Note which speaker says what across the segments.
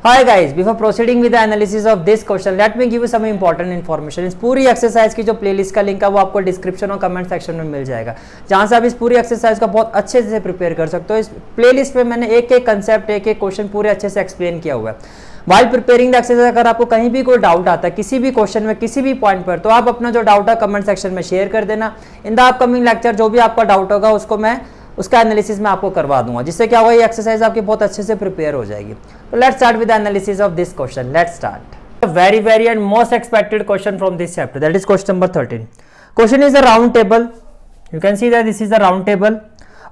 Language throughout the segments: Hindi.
Speaker 1: Hi guys, before proceeding with the analysis of this question, let me give you some important information. इस पूरी एक्सरसाइज की जो प्लेलिस्ट का लिंक है वो आपको डिस्क्रिप्शन और कमेंट सेक्शन में मिल जाएगा, जहां से आप इस पूरी एक्सरसाइज का बहुत अच्छे से प्रिपेयर कर सकते हो। इस प्लेलिस्ट में मैंने एक एक कंसेप्ट, एक एक क्वेश्चन पूरे अच्छे से एक्सप्लेन किया हुआ है। वाइल प्रिपेयरिंग द एक्सरसाइज अगर आपको कहीं भी कोई डाउट आता है किसी भी क्वेश्चन में, किसी भी पॉइंट पर, तो आप अपना जो डाउट है कमेंट सेक्शन में शेयर कर देना। इन द अपकमिंग लेक्चर जो भी आपका डाउट होगा उसको मैं उसका एनालिसिस मैं आपको करवा दूंगा, जिससे क्या होगा ये एक्सरसाइज आपकी बहुत अच्छे से प्रिपेयर हो जाएगी। तो let's start with the analysis of this question. Let's start. Very and most expected question from this chapter, that is question number 13। Question is a round table. You can see that this is a round table.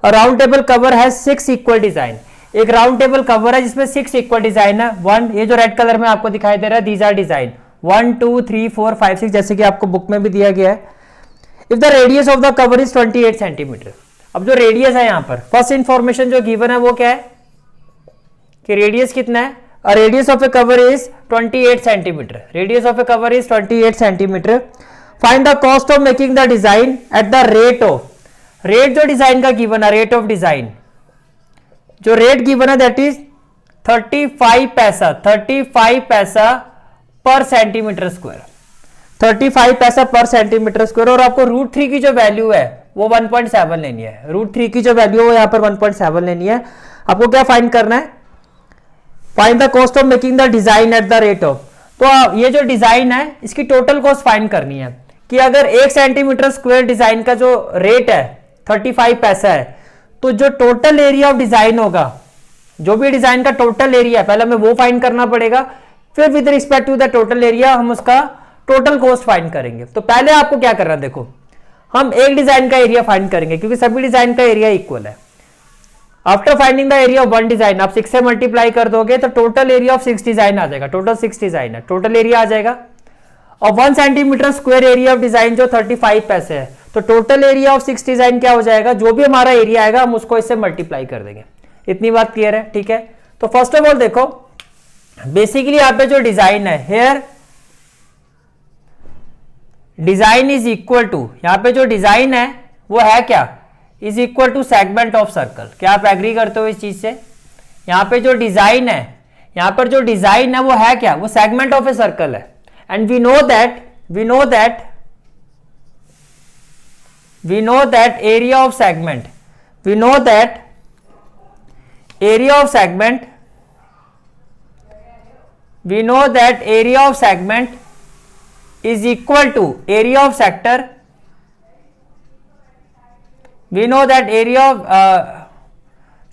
Speaker 1: A round table cover has 6 equal design. एक राउंड टेबल कवर है जिसमें 6 इक्वल डिजाइन है। वन, ये जो रेड कलर में आपको दिखाई दे रहा है, दीज आर डिजाइन 1 2 3 4 5 6, जैसे कि आपको बुक में भी दिया गया है। If the radius of the cover is 28 centimetre. अब जो रेडियस है यहाँ पर फर्स्ट इंफॉर्मेशन जो गिवन है वो क्या है कि रेडियस कितना है। Radius of A cover is 28 centimetre. Radius of A cover is 28 centimetre. Find the cost of making the design at the rate of, rate जो डिजाइन का गिवन है, रेट ऑफ डिजाइन जो रेट गिवन है दैट इज 35 पैसा, 35 पैसा पर सेंटीमीटर स्क्वायर, 35 पैसा पर सेंटीमीटर स्क्वायर। और आपको √3 की जो वैल्यू है वो 1.7 लेनी है। √3 की जो वैल्यू है वो यहाँ पर 1.7 लेनी है। आपको क्या फाइंड करना है? Find the cost of making the design at the rate of. तो ये जो डिजाइन है इसकी टोटल कॉस्ट फाइंड करनी है कि अगर 1 सेंटीमीटर स्क्वायर डिजाइन का जो रेट है 35 पैसा है, तो जो टोटल एरिया ऑफ डिजाइन होगा, जो भी डिजाइन का टोटल एरिया है, पहले हमें वो फाइंड करना पड़ेगा। फिर with respect to the total area हम उसका टोटल कॉस्ट फाइंड करेंगे। तो पहले आपको क्या करना है, देखो हम एक डिजाइन का एरिया फाइंड करेंगे क्योंकि सभी डिजाइन का एरिया इक्वल है। After finding the area of one design आप 6 से मल्टीप्लाई कर दोगे तो टोटल एरिया ऑफ 6 डिजाइन आ जाएगा। टोटल 6 डिजाइन है, टोटल एरिया आ जाएगा। और 1 centimetre square area of design जो 35 पैसे है, तो टोटल एरिया ऑफ 6 डिजाइन क्या हो जाएगा, जो भी हमारा एरिया आएगा हम उसको इससे मल्टीप्लाई कर देंगे। इतनी बात क्लियर है? ठीक है। तो फर्स्ट ऑफ ऑल देखो बेसिकली यहाँ पे जो डिजाइन है, here design is equal to, यहां पे जो डिजाइन है वो है क्या, is equal to segment of circle. क्या आप एग्री करते हो इस चीज से? यहां पे जो डिजाइन है, यहां पर जो डिजाइन है वो है क्या, वो सेगमेंट ऑफ ए सर्कल है। And we know that area of segment, we know that area of segment, we know that area of segment is equal to area of sector. We know that area of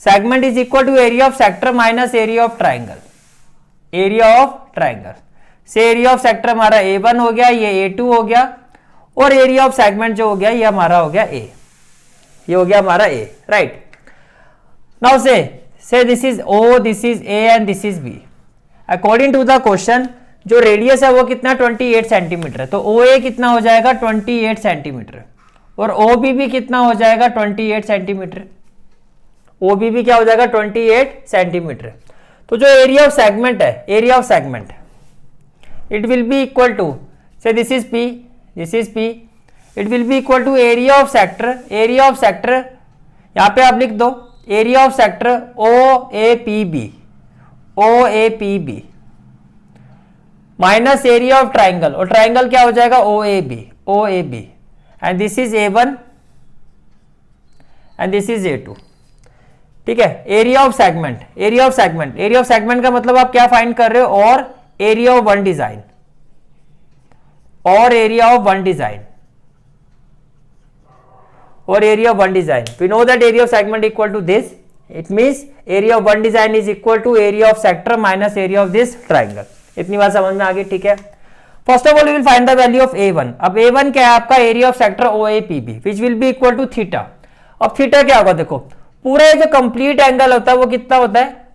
Speaker 1: segment is equal to area of sector minus area of triangle. Area of triangle से area of sector हमारा A1 हो गया, ये A2 हो गया, और area of segment जो हो गया ये हमारा हो गया A, ये हो गया हमारा A, right? Now say this is O, this is A and this is B. According to the question जो रेडियस है वो कितना 28 सेंटीमीटर है, तो OA कितना हो जाएगा 28 सेंटीमीटर, और OB भी कितना हो जाएगा 28 सेंटीमीटर। OB भी क्या हो जाएगा 28 सेंटीमीटर। तो जो एरिया ऑफ सेगमेंट है, area of segment it will be equal to, say this is P, this is P, it will be equal to area of sector, area of sector यहाँ पे आप लिख दो area of sector OAPB, OAPB minus area of triangle, और ट्राइंगल क्या हो जाएगा OAB, OAB, and this is A1 and this is A2। ठीक है। Area of segment, area of segment, area of segment का मतलब आप क्या फाइंड कर रहे हो, और एरिया ऑफ वन डिजाइन, और एरिया ऑफ वन डिजाइन, और area of one design. We know that area of segment equal to this, it means area of one design is equal to area of sector minus area of this triangle. इतनी बात समझ में आ गई? ठीक है। First of all we will find the value of A1। अब A1 क्या है आपका, area of sector OAPB which will be equal to theta. अब थीटा क्या होगा, देखो पूरा जो कंप्लीट एंगल होता है वो कितना होता है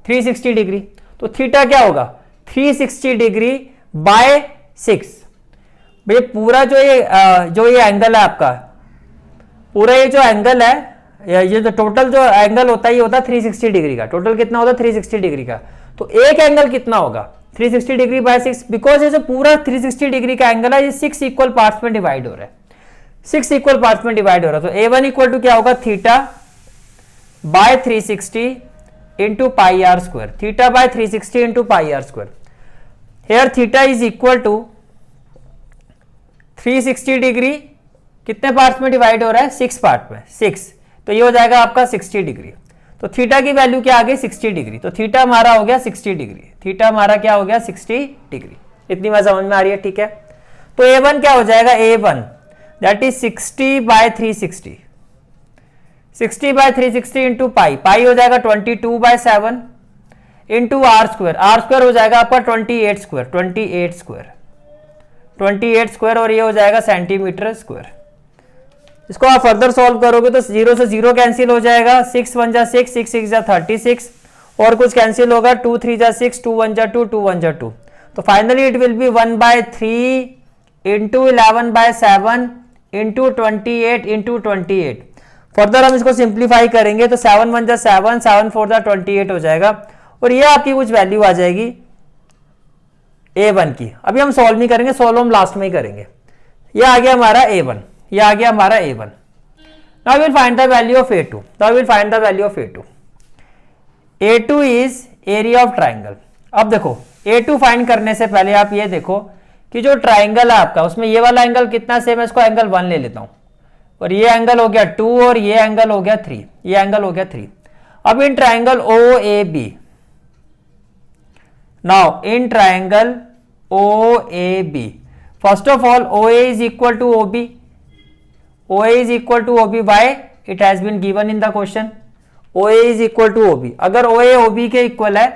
Speaker 1: 360 डिग्री। तो थीटा क्या होगा 360 डिग्री बाय 6। भाई पूरा जो ये एंगल है आपका, पूरा ये जो एंगल है, ये जो टोटल जो एंगल होता है ये होता है 360 डिग्री का। टोटल कितना होता है 360 डिग्री का। तो एक एंगल कितना होगा 360 डिग्री बाय 6, बिकॉज ये जो पूरा 360 डिग्री का एंगल है ये 6 इक्वल पार्ट्स में डिवाइड हो रहा है, 6 इक्वल पार्ट्स में डिवाइड हो रहा है। तो A1 इक्वल टू क्या होगा theta by 360 into pi r square, theta by 360 into pi r square. Here theta is equal to 360 degree कितने पार्ट्स में डिवाइड हो रहा है, 6 पार्ट में, 6, तो ये हो जाएगा आपका 60 डिग्री। तो थीटा की वैल्यू क्या आ गई, 60 डिग्री, तो थीटा हमारा हो गया 60 डिग्री, थीटा हमारा क्या हो गया 60 डिग्री। इतनी बात समझ में आ रही है, ठीक है। तो A1 क्या हो जाएगा, A1 that is 60 by 360, 60 by 360 into pi, pi हो जाएगा 22 by 7 into R square, R square हो जाएगा आपका 28 स्क्वायर, 28 स्क्वायर, 28 स्क्वायर, और ये हो जाएगा सेंटीमीटर स्क्वायर। इसको आप फर्दर सॉल्व करोगे तो 0 से 0 कैंसिल हो जाएगा, 6 1 जा 6, 6 6 जा 36, और कुछ कैंसिल होगा, 2 3 जा 6, 2 1 जा 2, 2 1 जा 2, तो finally it will be 1 by 3 into 11 by 7 into 28 into 28। Further हम इसको सिंप्लीफाई करेंगे तो 7 1 जा 7, 7 4 जा 28 हो जाएगा, और ये आपकी कुछ वैल्यू आ जाएगी A1 की। अभी हम सॉल्व नहीं करेंगे, सॉल्व हम लास्ट में ही करेंगे। ये आ गया हमारा A1, ये आ गया हमारा A1। Now will find the value of A2, now will find the value of A2। A2 is area of triangle. अब देखो A2 फाइंड करने से पहले आप ये देखो कि जो ट्राइंगल है आपका, उसमें ये वाला एंगल कितना सेम है, इसको एंगल 1 ले लेता हूं, और ये एंगल हो गया 2, और ये एंगल हो गया 3, ये एंगल हो गया 3। अब इन triangle OAB, now in triangle OAB, first of all OA is equal to OB, OA is equal to OB, why it has been given in the question, OA is equal to OB। अगर OA OB के इक्वल है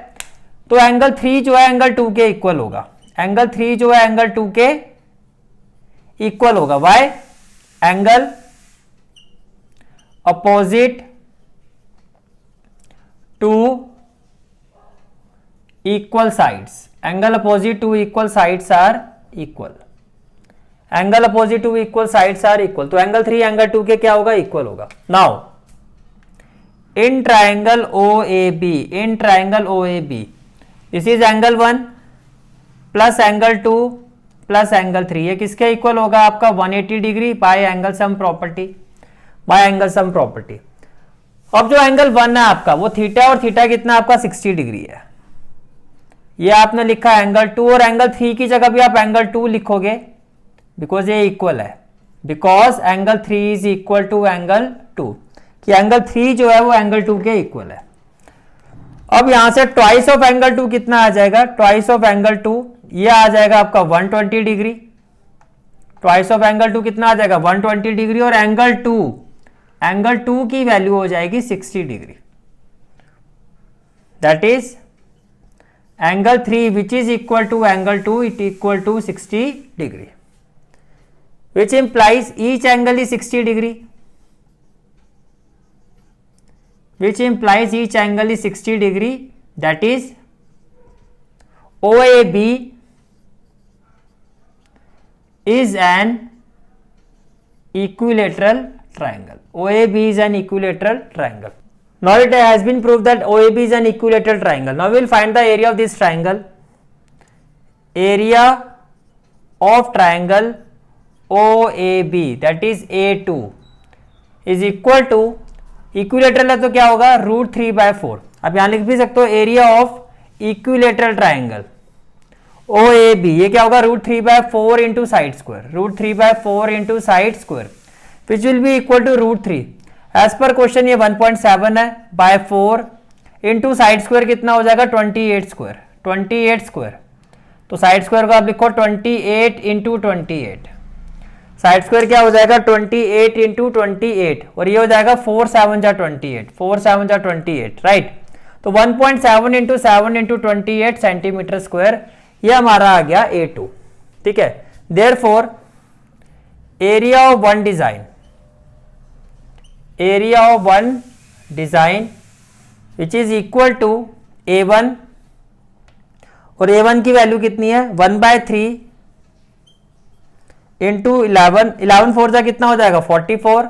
Speaker 1: तो एंगल 3 जो है एंगल 2 के इक्वल होगा, एंगल 3 जो है एंगल 2 के इक्वल होगा, why, angle opposite to equal sides, angle opposite to equal sides are equal, angle opposite to equal sides are equal, तो एंगल 3 एंगल 2 के क्या होगा, इक्वल होगा। Now in triangle OAB, in triangle OAB this is angle 1 plus angle 2 plus angle 3, ये किसके इक्वल होगा आपका 180 degree by angle sum property, by angle sum property. अब जो एंगल 1 है आपका वो थीटा, और थीटा कितना आपका 60 डिग्री है, ये आपने लिखा एंगल 2, और एंगल 3 की जगह भी आप एंगल 2 लिखोगे बिकॉज ये इक्वल है, because angle 3 is equal to angle 2, कि एंगल 3 जो है वो एंगल 2 के इक्वल है। अब यहां से ट्वाइस ऑफ एंगल 2 कितना आ जाएगा, ट्वाइस ऑफ एंगल 2 ये आ जाएगा आपका 120 डिग्री, ट्वाइस ऑफ एंगल 2 कितना आ जाएगा 120 डिग्री, और एंगल 2 की वैल्यू हो जाएगी 60 degree, that is angle 3 which is equal to angle 2 it equal to 60 degree, which implies each angle is 60 degree, which implies each angle is 60 degree, that is OAB is an equilateral triangle, OAB is an equilateral triangle। Now it has been proved that OAB is an equilateral triangle। Now we will find the area of this triangle, area of triangle OAB that is A2 is equal to, equilateral है तो क्या होगा √3/4, आप यहां लिख भी सकते हो area of equilateral triangle OAB, ये क्या होगा √3/4 into side square, √3/4 into side square which will be equal to √3। As per question ये 1.7 है बाय 4 इंटू साइड स्क्वायर कितना हो जाएगा 28 स्क्वायर, 28 स्क्वायर, तो साइड स्क्वायर को आप लिखो 28 इंटू 28, साइड स्क्वायर क्या हो जाएगा 28 इंटू 28, और ये हो जाएगा 4 7 जा 28, 4 7 जा 28, राइट। तो 1.7 इंटू 7 इंटू 28 सेंटीमीटर स्क्वायर, ये हमारा आ गया A2, ठीक है। Therefore area of one design, area of one design which is equal to A1, और A1 की वैल्यू कितनी है 1/3 इंटू 11, 11 4 जा कितना हो जाएगा 44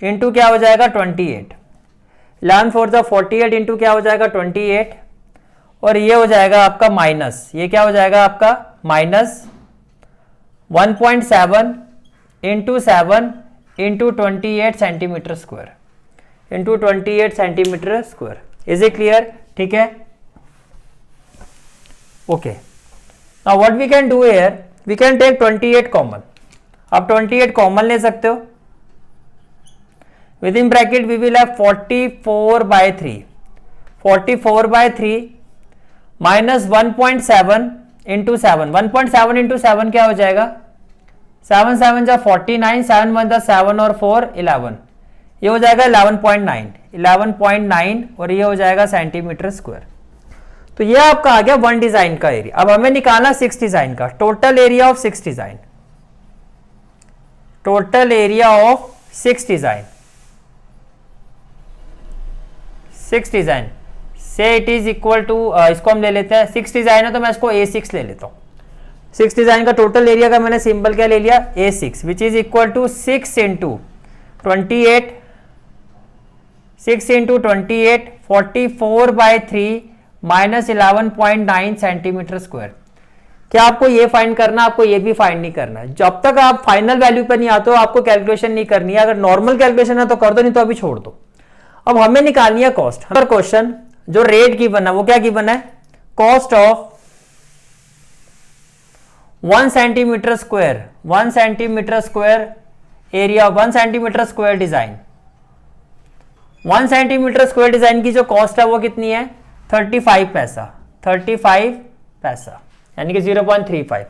Speaker 1: इंटू क्या हो जाएगा 28, 11 4 जा 48 इंटू क्या हो जाएगा 28, और ये हो जाएगा आपका माइनस, ये क्या हो जाएगा आपका minus 1.7 into 7 into 28 centimetre square, into 28 centimetre square. Is it clear? ठीक है, okay. Now what we can do here, we can take 28 common. आप 28 कॉमन ले सकते हो। With in bracket we will have 44/3, 44/3 minus 1.7 into 7, 1.7 into 7 क्या हो जाएगा, 7 7 जा 49, 7 1 जा 7 और 4 11, ये हो जाएगा 11.9, 11.9 और ये हो जाएगा सेंटीमीटर स्क्वायर। तो ये आपका आ गया 1 डिजाइन का एरिया। अब हमें निकालना 6 डिजाइन का। Total area of 6 design, total area of 6 design, 6 design से इट इज इक्वल टू, इसको हम ले लेते हैं 6 डिजाइन है तो मैं इसको A6 ले लेता हूं। 6 डिजाइन का टोटल एरिया का मैंने सिंबल क्या ले लिया, A6, which is equal to 6 into 28, 6 into 28, 44/3 minus 11.9 centimetre square. क्या आपको ये फाइंड करना, आपको ये भी फाइंड नहीं करना है। जब तक आप फाइनल वैल्यू पर नहीं आते हो आपको कैलकुलेशन नहीं करनी है। अगर नॉर्मल कैलकुलेशन है तो कर दो, नहीं तो अभी छोड़ दो। अब हमें निकालनी है कॉस्ट। हर क्वेश्चन जो रेट गिवन है वो क्या गिवन है, cost of 1 centimetre square, 1 centimetre square area, 1 centimetre square design. 1 centimetre square design की जो कॉस्ट है वो कितनी है, 35 पैसा, 35 पैसा यानी कि 0.35।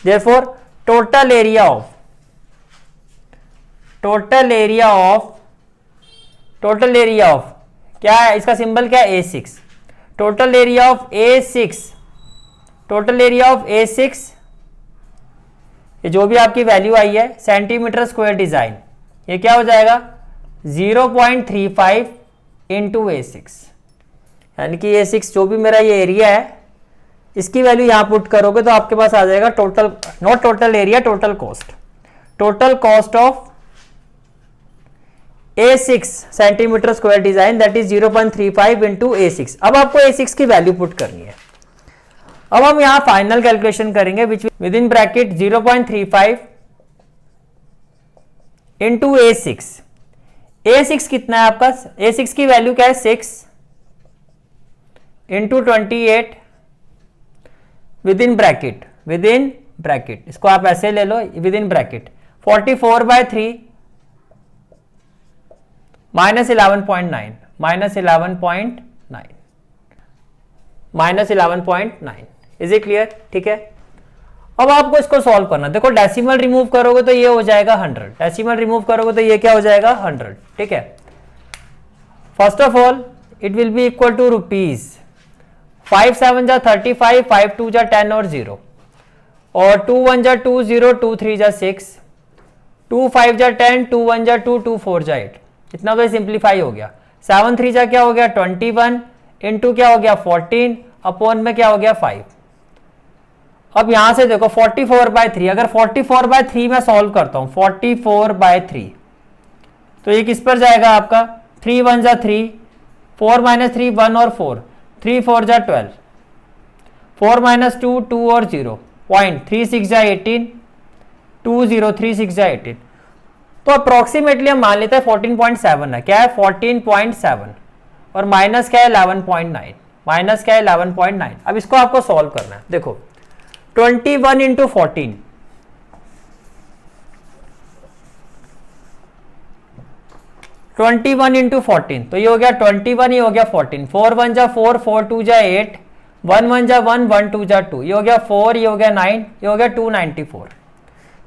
Speaker 1: Therefore total area of, total area of, total area of क्या है, इसका सिंबल क्या है, A6। Total area of A6, total area of A6, ये जो भी आपकी वैल्यू आई है सेंटीमीटर स्क्वायर डिजाइन, ये क्या हो जाएगा 0.35 इंटू A6, यानी कि A6 जो भी मेरा ये एरिया है इसकी वैल्यू यहां पुट करोगे तो आपके पास आ जाएगा total, not total area, total cost. Total cost of A6 centimetre square design that is 0.35 into A6। अब आपको A6 की वैल्यू पुट करनी है। अब हम यहां फाइनल कैलकुलेशन करेंगे which with in bracket 0.35 into A6। A6 कितना है आपका, A6 की वैल्यू क्या है 6 into 28 with in bracket, with in bracket, इसको आप ऐसे ले लो, with in bracket 44/3 minus 11.9, minus 11.9, minus 11.9। Is it clear? ठीक है, अब आपको इसको सॉल्व करना। देखो डेसिमल रिमूव करोगे तो ये हो जाएगा 100, डेसिमल रिमूव करोगे तो ये क्या हो जाएगा 100। ठीक है, first of all it will be equal to rupees 5 7 जा 35, 5 2 जा 10 और 0, और 2 1 जा 2 0, 2 3 जा 6, 2 5 जा 10, 2 1 जा 2, 2 4 जा 8। इतना तो सिंप्लीफाई हो गया। 7 3 जा क्या हो गया 21 इंटू क्या हो गया 14 अपॉन में क्या हो गया 5। अब यहां से देखो 44/3, अगर 44/3 में सॉल्व करता हूं 44/3 तो ये किस पर जाएगा आपका 3 1 जा 3, 4 - 3 1 और 4, 3 4 जा 12, 4 - 2 2 और 0, पॉइंट 3 6 जा 18, 2 0 3 6 जा 18। तो अप्रोक्सीमेटली हम मान लेते हैं 14.7 है। क्या है 14.7 और माइनस क्या है 11.9, माइनस क्या है 11.9। अब इसको आपको सॉल्व करना है। देखो 21 इंटू 14, 21 इंटू 14 तो ये हो गया 21, ये हो गया 14, 4 1 जा 4, 4 2 जा 8, 1 1 जा 1, 1 2 जा 2, ये हो गया 4, ये हो गया 9, ये हो गया 294,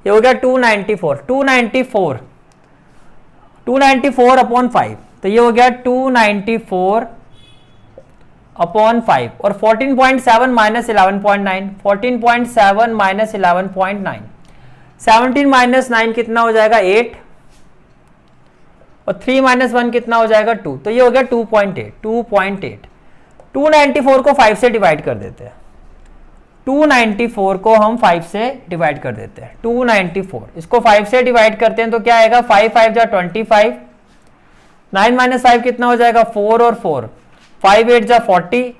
Speaker 1: ये हो गया 294, 294, 294 अपॉन 5 तो ये हो गया 294 अपॉन 5 और 14.7 माइनस 11.9, 14.7 माइनस 11.9, 17 माइनस 9 कितना हो जाएगा 8 और 3 माइनस 1 कितना हो जाएगा 2, तो ये हो गया 2.8, 2.8। 294 को 5 से डिवाइड कर देते हैं, 294 को हम 5 से डिवाइड कर देते हैं, 294 इसको 5 से डिवाइड करते हैं तो क्या आएगा 5 5 जा 25, 9 माइनस 5 कितना हो जाएगा 4 और 4, 5 8 जा 40,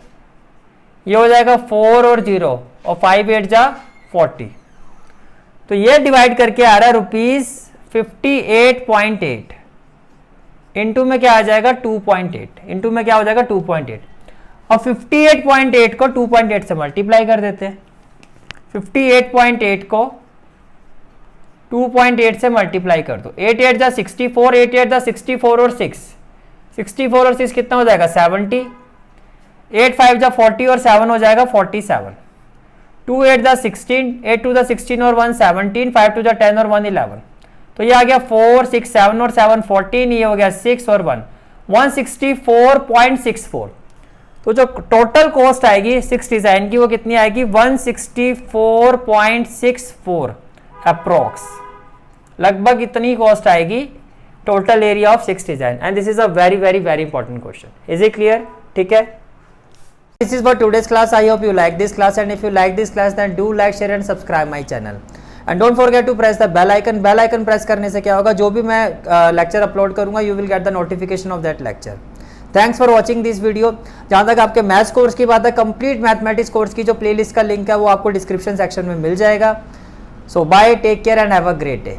Speaker 1: ये हो जाएगा 4 और 0 और 5 8 जा 40। तो ये डिवाइड करके आ रहा है ₹58.8, इंटू में क्या आ जाएगा 2.8, इंटू में क्या हो जाएगा 2.8, और 58.8 को 2.8 से मल्टीप्लाई कर देते हैं। 58.8 को 2.8 से मल्टीप्लाई कर दो, 8 8 जा 64, 8 8 जा 64 और 6, 64 और 6 कितना हो जाएगा 70, 8 5 जा 40 और 7 हो जाएगा 47, 2 8 जा 16, 8 2 जा 16 और 1 17, 5 2 जा 10 और 1 11, तो ये आ गया 4 6 7 और 7 14, ये हो गया 6 और 1 164.64। तो जो टोटल कॉस्ट आएगी 6 डिजाइन की वो कितनी आएगी 164.64 अप्रोक्स, लगभग इतनी कॉस्ट आएगी total area of 6 design. And this is a very very very important question. Is it clear? ठीक है, this is for today's class. I hope you like this class, and if you like this class then do like, share and subscribe my channel, and don't forget to press the bell icon. Bell icon press करने से क्या होगा, जो भी मैं लेक्चर अपलोड करूंगा you will get the notification of that lecture. Thanks for watching this video. जहाँ तक आपके मैथ्स कोर्स की बात है, कंप्लीट मैथमेटिक्स कोर्स की जो प्लेलिस्ट का लिंक है वो आपको डिस्क्रिप्शन सेक्शन में मिल जाएगा। So bye, take care and have a great day.